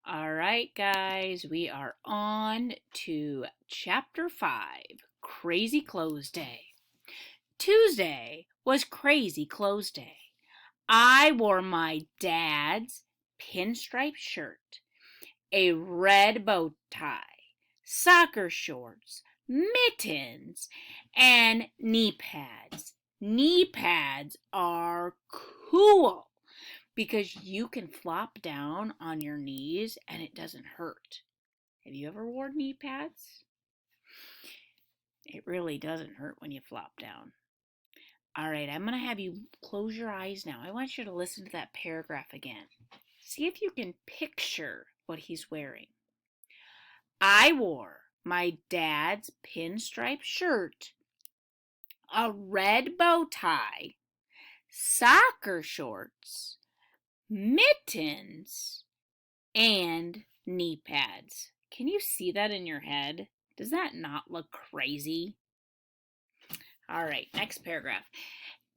All right, guys, we are on to chapter 5, Crazy Clothes Day. Tuesday was Crazy Clothes Day. I wore my dad's pinstripe shirt, a red bow tie, soccer shorts, mittens, and knee pads. Knee pads are cool because you can flop down on your knees and it doesn't hurt. Have you ever worn knee pads? It really doesn't hurt when you flop down. All right, I'm going to have you close your eyes now. I want you to listen to that paragraph again. See if you can picture what he's wearing. I wore my dad's pinstripe shirt, a red bow tie, soccer shorts, mittens, and knee pads. Can you see that in your head? Does that not look crazy? All right, next paragraph.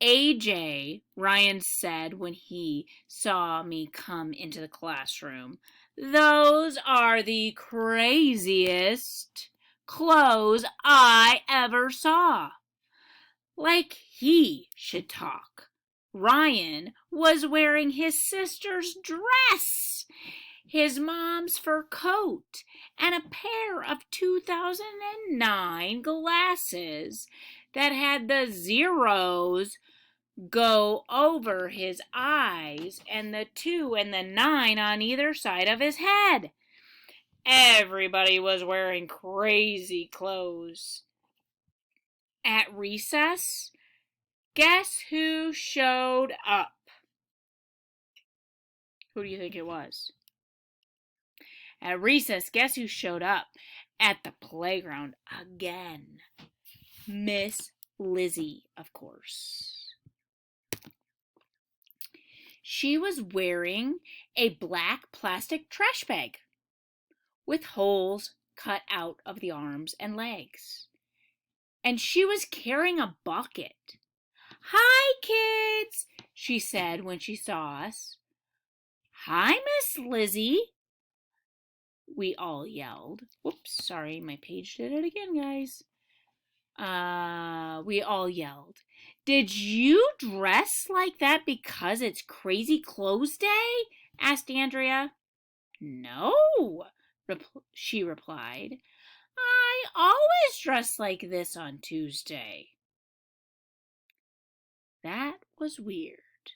AJ, Ryan said when he saw me come into the classroom, those are the craziest clothes I ever saw. Like he should talk. Ryan was wearing his sister's dress, his mom's fur coat, and a pair of 2009 glasses that had the zeros go over his eyes and the 2 and the 9 on either side of his head. Everybody was wearing crazy clothes. At recess, guess who showed up? Who do you think it was? At recess, guess who showed up? At the playground again. Miss Lizzie, of course. She was wearing a black plastic trash bag with holes cut out of the arms and legs. And she was carrying a bucket. "Hi, kids," she said when she saw us. "Hi, Miss Lizzie," we all yelled. Whoops, sorry, my page did it again, guys. We all yelled. "Did you dress like that because it's Crazy Clothes Day?" asked Andrea. "No," she replied. "I always dress like this on Tuesday." That was weird.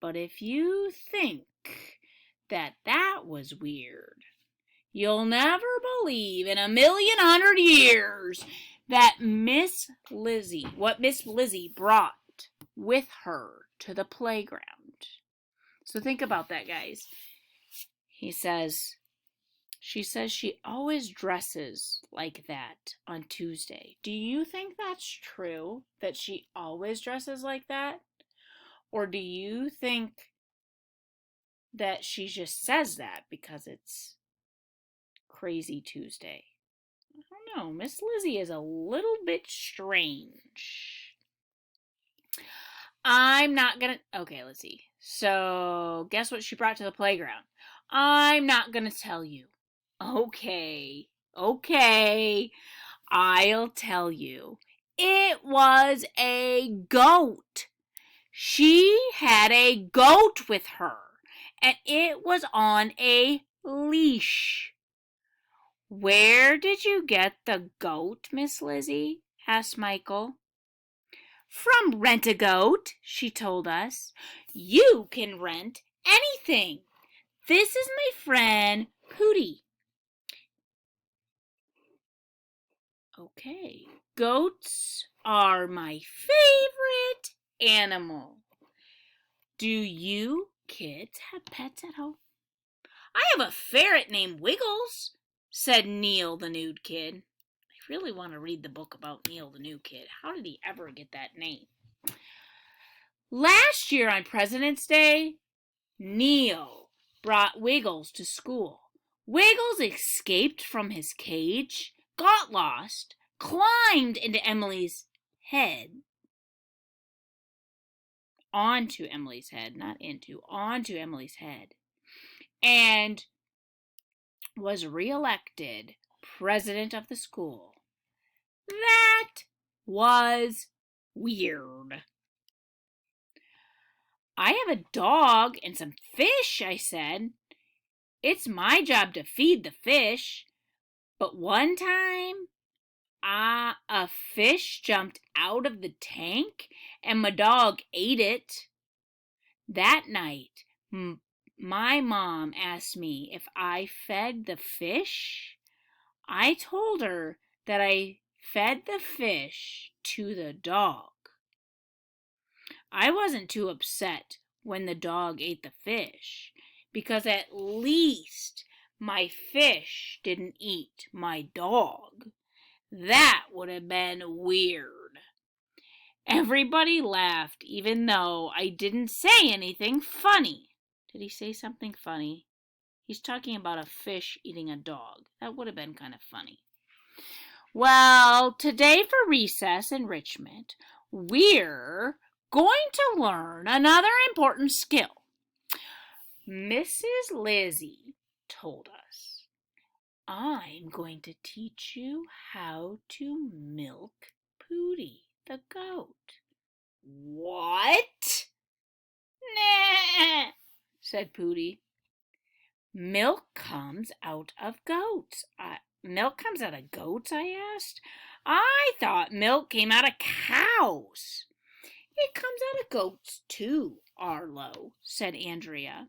But if you think that was weird, you'll never believe in a million hundred years that what Miss Lizzie brought with her to the playground. So think about that, guys. She says she always dresses like that on Tuesday. Do you think that's true, that she always dresses like that? Or do you think that she just says that because it's Crazy Tuesday? I don't know. Miss Lizzie is a little bit strange. I'm not gonna. Okay, let's see. So, guess what she brought to the playground? I'm not gonna tell you. Okay, I'll tell you. It was a goat. She had a goat with her, and it was on a leash. "Where did you get the goat, Miss Lizzie?" asked Michael. "From Rent-A-Goat," she told us. "You can rent anything. This is my friend Pootie." Okay, goats are my favorite animal. Do you kids have pets at home? "I have a ferret named Wiggles," said Neil the Nude Kid. I really want to read the book about Neil the Nude Kid. How did he ever get that name? Last year on President's Day, Neil brought Wiggles to school. Wiggles escaped from his cage, got lost, climbed into Emily's head, onto Emily's head, not into, onto Emily's head, and was reelected president of the school. That was weird. I have a dog and some fish, I said. It's my job to feed the fish. But one time, a fish jumped out of the tank and my dog ate it. That night, my mom asked me if I fed the fish. I told her that I fed the fish to the dog. I wasn't too upset when the dog ate the fish, because at least my fish didn't eat my dog. That would have been weird. Everybody laughed, even though I didn't say anything funny. Did he say something funny? He's talking about a fish eating a dog. That would have been kind of funny. Well, today for recess enrichment, we're going to learn another important skill. Mrs. Lizzie told us, I'm going to teach you how to milk Pootie the goat. What? Nah, said Pootie. Milk comes out of goats. Milk comes out of goats, I asked. I thought milk came out of cows. It comes out of goats too, Arlo, said Andrea.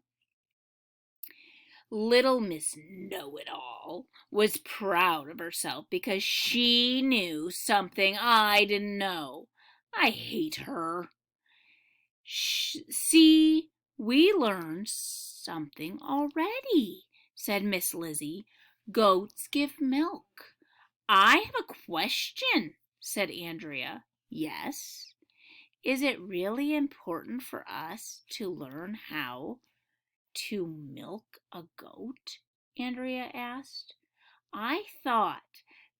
Little Miss Know-It-All was proud of herself because she knew something I didn't know. I hate her. See, we learned something already, said Miss Lizzie. Goats give milk. I have a question, said Andrea. Yes. Is it really important for us to learn how to milk a goat? Andrea asked. I thought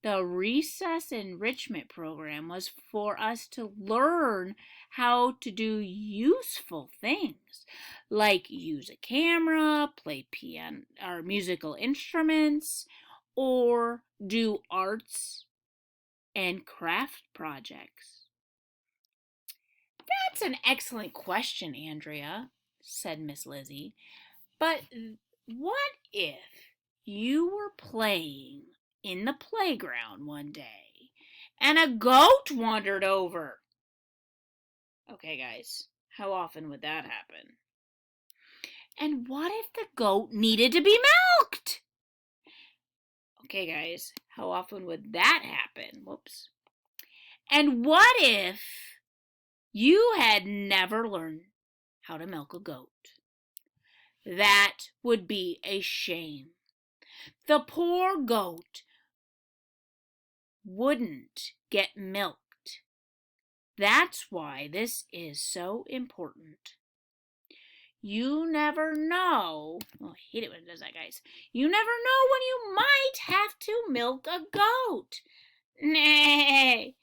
the recess enrichment program was for us to learn how to do useful things, like use a camera, play piano or musical instruments, or do arts and craft projects. That's an excellent question, Andrea, said Miss Lizzie. But what if you were playing in the playground one day and a goat wandered over? Okay, guys, how often would that happen? And what if the goat needed to be milked? Okay, guys, how often would that happen? Whoops. And what if you had never learned how to milk a goat? That would be a shame. The poor goat wouldn't get milked. That's why this is so important. You never know. Oh, I hate it when it does that, guys. You never know when you might have to milk a goat. Nay,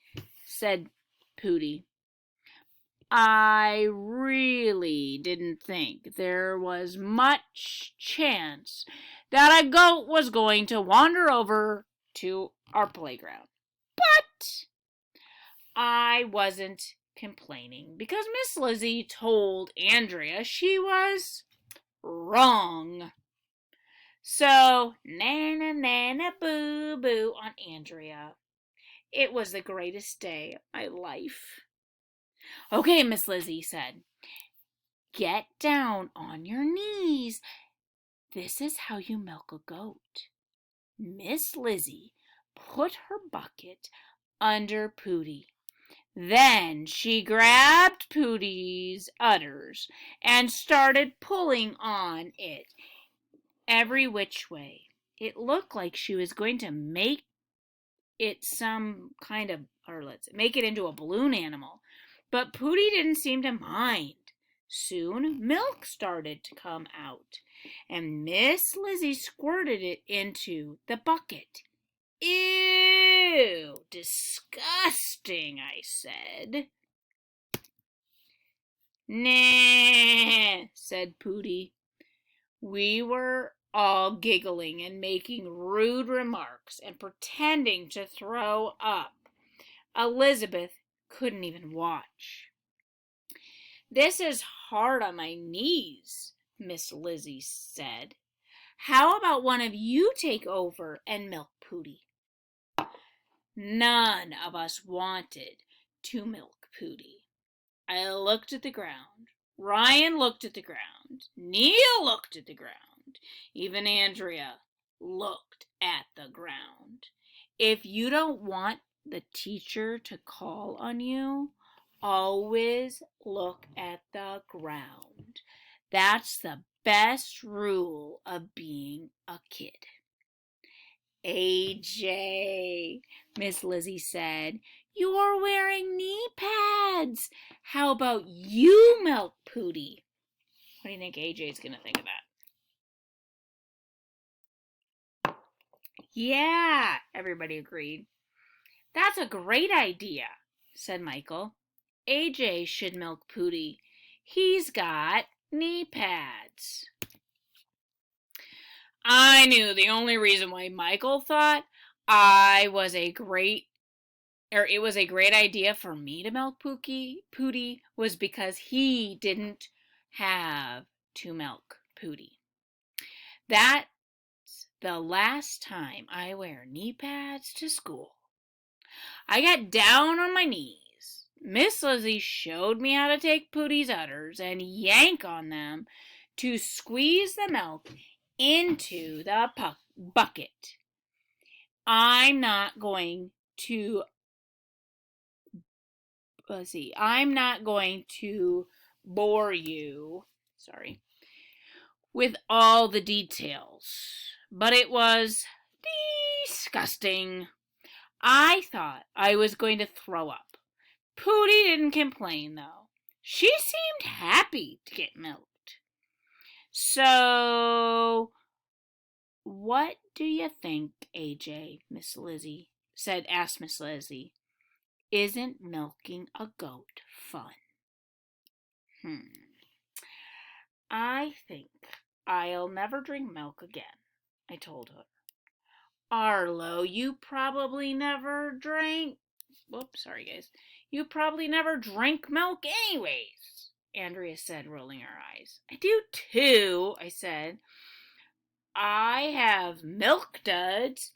said Pootie. I really didn't think there was much chance that a goat was going to wander over to our playground. But I wasn't complaining because Miss Lizzie told Andrea she was wrong. So, nana nana boo boo on Andrea. It was the greatest day of my life. Okay, Miss Lizzie said, get down on your knees. This is how you milk a goat. Miss Lizzie put her bucket under Pootie. Then she grabbed Pootie's udders and started pulling on it every which way. It looked like she was going to make it make it into a balloon animal. But Pootie didn't seem to mind. Soon milk started to come out, and Miss Lizzie squirted it into the bucket. Ew, disgusting, I said. Nah, said Pootie. We were all giggling and making rude remarks and pretending to throw up. Elizabeth couldn't even watch. "This is hard on my knees," Miss Lizzie said. "How about one of you take over and milk Pooty?" None of us wanted to milk Pooty. I looked at the ground. Ryan looked at the ground. Neil looked at the ground. Even Andrea looked at the ground. If you don't want the teacher to call on you, always look at the ground. That's the best rule of being a kid. "AJ," Miss Lizzie said, "you're wearing knee pads. How about you milk Pooty?" What do you think AJ's going to think of that? "Yeah," everybody agreed. "That's a great idea," said Michael. "AJ should milk Pooty. He's got knee pads." I knew the only reason why Michael thought it was a great idea for me to milk Pooty was because he didn't have to milk Pooty. That's the last time I wear knee pads to school. I got down on my knees. Miss Lizzie showed me how to take Pooty's udders and yank on them to squeeze the milk into the bucket. I'm not going to bore you, with all the details, but it was disgusting. I thought I was going to throw up. Pooty didn't complain, though. She seemed happy to get milked. "So, what do you think, AJ?" asked Miss Lizzie. "Isn't milking a goat fun?" "I think I'll never drink milk again," I told her. "Arlo, you probably never drank... You probably never drank milk anyways," Andrea said, rolling her eyes. "I do too," I said. "I have Milk Duds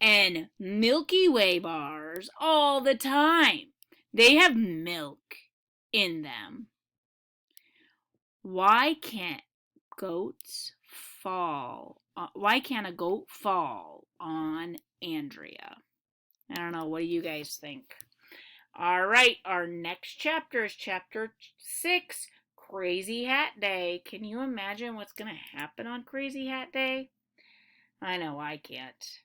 and Milky Way bars all the time. They have milk in them." Why can't a goat fall on Andrea? I don't know. What do you guys think? All right, our next chapter is chapter 6, Crazy Hat Day. Can you imagine what's going to happen on Crazy Hat Day? I know I can't.